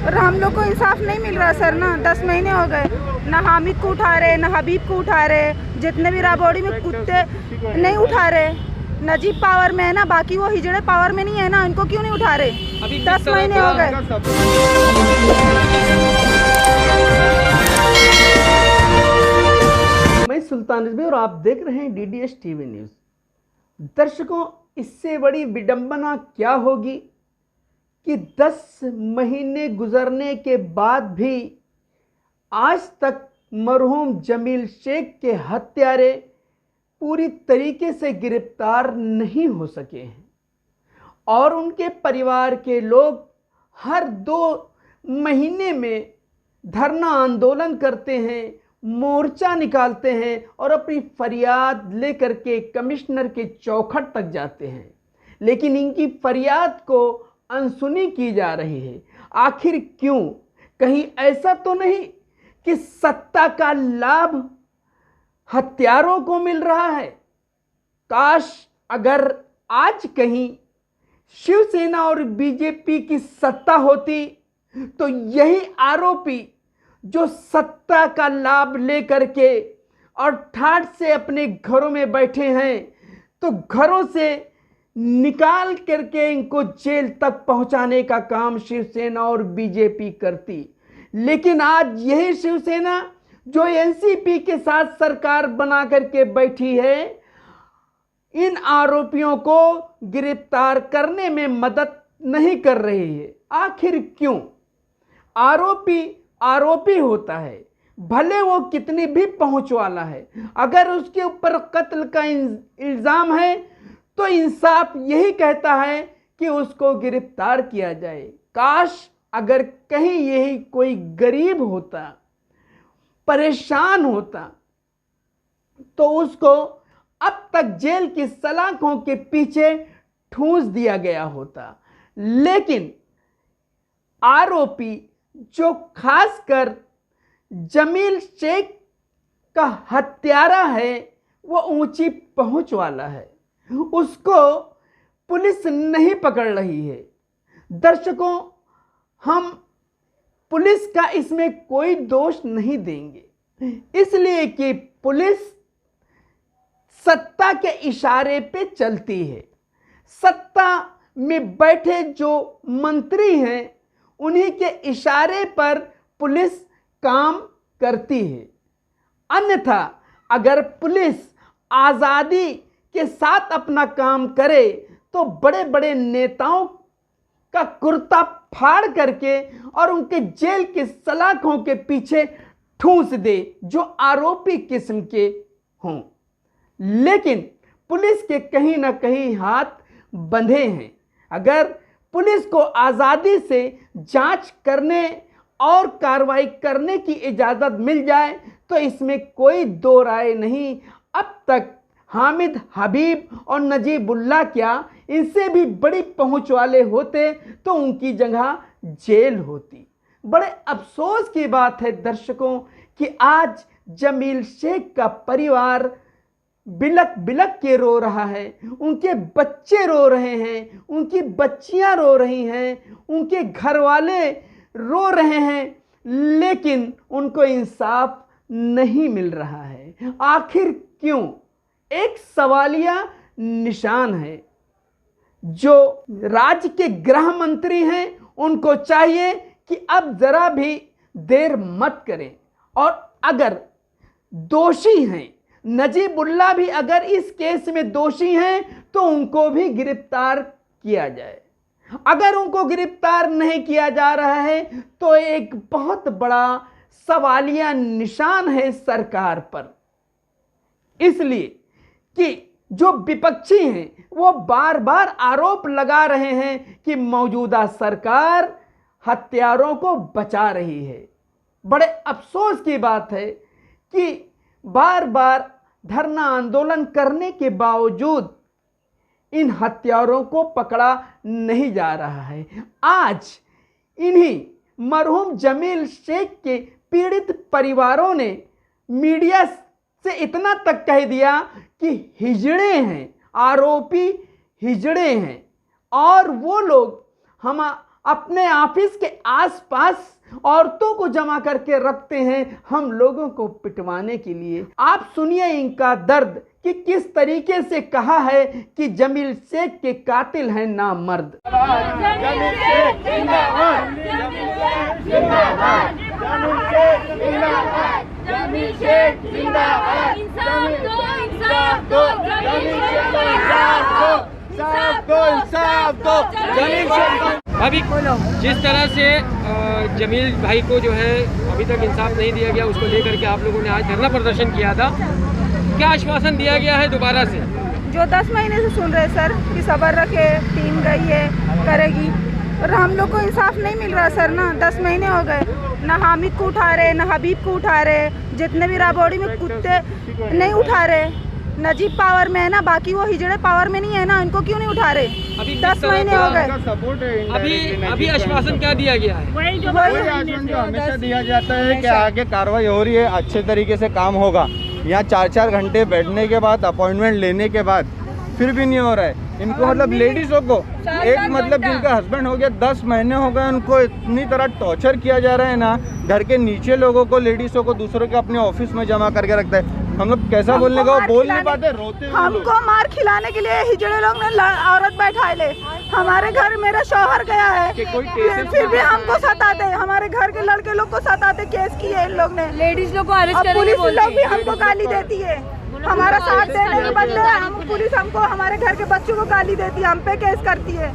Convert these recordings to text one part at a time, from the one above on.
और हम लोग को इंसाफ नहीं मिल रहा सर ना। 10 महीने हो गए, ना हामिद को उठा रहे, ना हबीब को उठा रहे, जितने भी राबौड़ी में कुत्ते नहीं उठा रहे। नजीब पावर में है ना, बाकी वो हिजड़े पावर में नहीं है ना, इनको क्यों नहीं उठा रहे? 10 महीने हो गए। मैं सुल्तान रिजवी और आप देख रहे हैं DDS TV न्यूज। दर्शकों, इससे बड़ी विडंबना क्या होगी कि 10 महीने गुजरने के बाद भी आज तक मरहूम जमील शेख के हत्यारे पूरी तरीके से गिरफ्तार नहीं हो सके हैं और उनके परिवार के लोग हर 2 महीने में धरना आंदोलन करते हैं, मोर्चा निकालते हैं और अपनी फरियाद लेकर के कमिश्नर के चौखट तक जाते हैं, लेकिन इनकी फरियाद को अनसुनी की जा रही है। आखिर क्यों? कहीं ऐसा तो नहीं कि सत्ता का लाभ हत्यारों को मिल रहा है? काश अगर आज कहीं शिवसेना और बीजेपी की सत्ता होती तो यही आरोपी जो सत्ता का लाभ लेकर के और ठाठ से अपने घरों में बैठे हैं, तो घरों से निकाल करके इनको जेल तक पहुंचाने का काम शिवसेना और बीजेपी करती। लेकिन आज यही शिवसेना जो एनसीपी के साथ सरकार बना करके बैठी है, इन आरोपियों को गिरफ्तार करने में मदद नहीं कर रही है। आखिर क्यों? आरोपी आरोपी होता है, भले वो कितनी भी पहुंच वाला है। अगर उसके ऊपर कत्ल का इल्जाम है तो इंसाफ यही कहता है कि उसको गिरफ्तार किया जाए। काश अगर कहीं यही कोई गरीब होता, परेशान होता, तो उसको अब तक जेल की सलाखों के पीछे ठूंस दिया गया होता। लेकिन आरोपी जो खासकर जमील शेख का हत्यारा है, वो ऊंची पहुंच वाला है, उसको पुलिस नहीं पकड़ रही है। दर्शकों, हम पुलिस का इसमें कोई दोष नहीं देंगे, इसलिए कि पुलिस सत्ता के इशारे पे चलती है। सत्ता में बैठे जो मंत्री हैं, उन्हीं के इशारे पर पुलिस काम करती है। अन्यथा अगर पुलिस आज़ादी के साथ अपना काम करे तो बड़े बड़े नेताओं का कुर्ता फाड़ करके और उनके जेल की सलाखों के पीछे ठूंस दे जो आरोपी किस्म के हों। लेकिन पुलिस के कहीं ना कहीं हाथ बंधे हैं। अगर पुलिस को आज़ादी से जांच करने और कार्रवाई करने की इजाज़त मिल जाए तो इसमें कोई दो राय नहीं। अब तक हामिद, हबीब और नजीबुल्लाह क्या, इनसे भी बड़ी पहुंच वाले होते तो उनकी जगह जेल होती। बड़े अफसोस की बात है दर्शकों कि आज जमील शेख का परिवार बिलक बिलक के रो रहा है। उनके बच्चे रो रहे हैं, उनकी बच्चियां रो रही हैं, उनके घर वाले रो रहे हैं, लेकिन उनको इंसाफ नहीं मिल रहा है। आखिर क्यों? एक सवालिया निशान है। जो राज्य के गृह मंत्री हैं, उनको चाहिए कि अब जरा भी देर मत करें और अगर दोषी हैं, नजीबुल्लाह भी अगर इस केस में दोषी हैं तो उनको भी गिरफ्तार किया जाए। अगर उनको गिरफ्तार नहीं किया जा रहा है तो एक बहुत बड़ा सवालिया निशान है सरकार पर। इसलिए कि जो विपक्षी हैं वो बार बार आरोप लगा रहे हैं कि मौजूदा सरकार हत्यारों को बचा रही है। बड़े अफसोस की बात है कि बार बार धरना आंदोलन करने के बावजूद इन हत्यारों को पकड़ा नहीं जा रहा है। आज इन्हीं मरहूम जमील शेख के पीड़ित परिवारों ने मीडिया से इतना तक कह दिया कि हिजड़े हैं, आरोपी हिजड़े हैं और वो लोग अपने ऑफिस के आसपास औरतों को जमा करके रखते हैं हम लोगों को पिटवाने के लिए। आप सुनिए इनका दर्द कि किस तरीके से कहा है कि जमील शेख के कातिल हैं नामर्द। जमील शेख जिंदाबाद, जमील शेख जिंदाबाद, जमील शेख जिंदाबाद, इंसाफ दो, जमील शेख को इंसाफ दो, इंसाफ दो, जमील शेख। अभी जिस तरह से जमील भाई को जो है अभी तक इंसाफ नहीं दिया गया, उसको लेकर के आप लोगों ने आज धरना प्रदर्शन किया था, क्या आश्वासन दिया गया है दोबारा से? जो 10 महीने से सुन रहे सर कि सब्र रखे, टीम गई है करेगी, और हम लोग को इंसाफ नहीं मिल रहा सर ना। 10 महीने हो गए, ना हामिद को उठा रहे, ना हबीब को उठा रहे, जितने भी राबौड़ी में कुत्ते नहीं उठा रहे। नजीब पावर में है ना, बाकी वो हिजड़े पावर में नहीं है ना, इनको क्यों नहीं उठा रहे? अभी 10 महीने हो गए। अभी आश्वासन क्या दिया गया है? वही आश्वासन जो हमेशा दिया जाता है कि आगे कार्रवाई हो रही है, अच्छे तरीके से काम होगा। यहाँ 4-4 घंटे बैठने के बाद, अपॉइंटमेंट लेने के बाद फिर भी नहीं हो रहा है। इनको मतलब लेडीज़ों को एक मतलब जिनका हस्बैंड हो गया 10 महीने हो गए, उनको इतनी तरह टॉर्चर किया जा रहा है ना। घर के नीचे लोगों को, लेडीज़ों को दूसरों के अपने ऑफिस में जमा करके रखता है। हम लोग कैसा बोलने का, वो बोल नहीं पाते, रोते। हमको मार खिलाने के लिए हिजड़े लोग ने औरत बैठा ले। हमारे घर मेरा शौहर गया है, फिर भी हमको सताते, हमारे घर के लड़के लोग को सताते। केस किए इन लोग ने, लेडीज लोग को अरेस्ट करने पुलिस बोलते लोग भी हमको गाली देती है। हमारा साथ देने के बदले हम पुलिस हमको, हमारे घर के बच्चों को गाली देती है, हम पे केस करती है।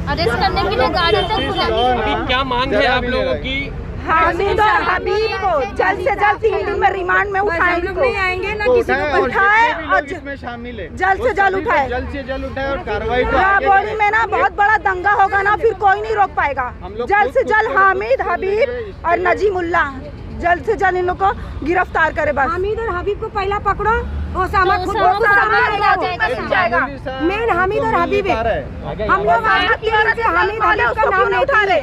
अरेस्ट करने के लिए गाड़ी तक बुलाती है। अभी क्या मांग है आप लोगों की? हामिद और हबीब को जल्द से जल्द 3 दिन में रिमांड में उठाए। नहीं आएंगे ना, किसी को उठाए और इसमें शामिल है, जल्द से जल्द उठाए, जल्द से जल्द उठाए और कार्रवाई को राबौड़ी में ना बहुत बड़ा दंगा होगा ना, फिर कोई नहीं रोक पाएगा। जल्द से जल्द हामिद, हबीब और नजीमुल्ला जल्द से जल्द इन लोग को गिरफ्तार करे। बस हामिद और हबीब को पहला पकड़ो, ओसामा खुद जाएगा। मेन हामिद और हबीब है। हम लोग हामिद हबीब का नाम नहीं उठा रहे,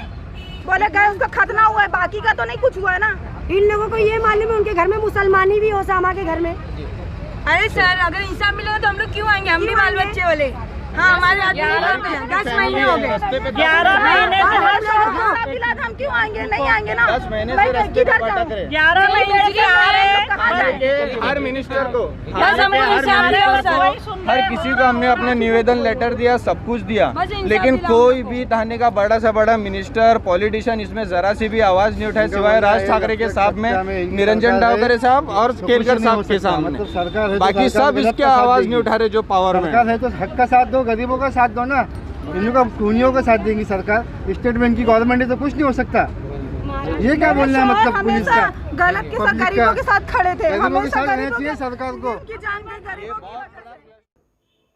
बोले गए उसका खतना हुआ है, बाकी का तो नहीं कुछ हुआ है ना। इन लोगों को ये मालूम है उनके घर में मुसलमानी भी ओसामा के घर में। अरे सर, अगर इंसाफ मिलेगा तो हम लोग क्यों आएंगे? हम भी बाल बच्चे वाले। हाँ, हमारे आदमी 10 महीने हो गए, 11 महीने से हम क्यों आएंगे? नहीं आएंगे ना। 10 महीने से रास्ते पे भटक रहे हैं। 11 महीने से आ रहे हैं। हर मिनिस्टर को, बस हमको इंसाफ दो। हर किसी को हमने अपने निवेदन लेटर दिया, सब कुछ दिया, लेकिन कोई भी थाने का बड़ा से बड़ा मिनिस्टर, पॉलिटिशियन इसमें जरा सी भी आवाज नहीं उठाए, सिवाय राज ठाकरे के साथ में निरंजन डावकरे साहब और केलकर साहब के सामने। बाकी सब इसके आवाज नहीं उठा रहे जो पावर में है। तो हक का साथ दो, गरीबों का साथ दो ना। इन लोगों का खूनियों का साथ देंगी सरकार। स्टेट बैंक की गवर्नमेंट है तो कुछ नहीं हो सकता। ये क्या बोलना है मतलब पुलिस का? गलत के साथ, गरीबों के साथ खड़े थे, हमेशा रहना चाहिए सरकार को।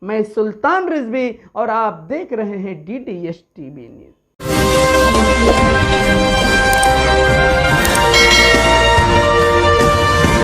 मैं सुल्तान रिजवी और आप देख रहे हैं DDS TV न्यूज।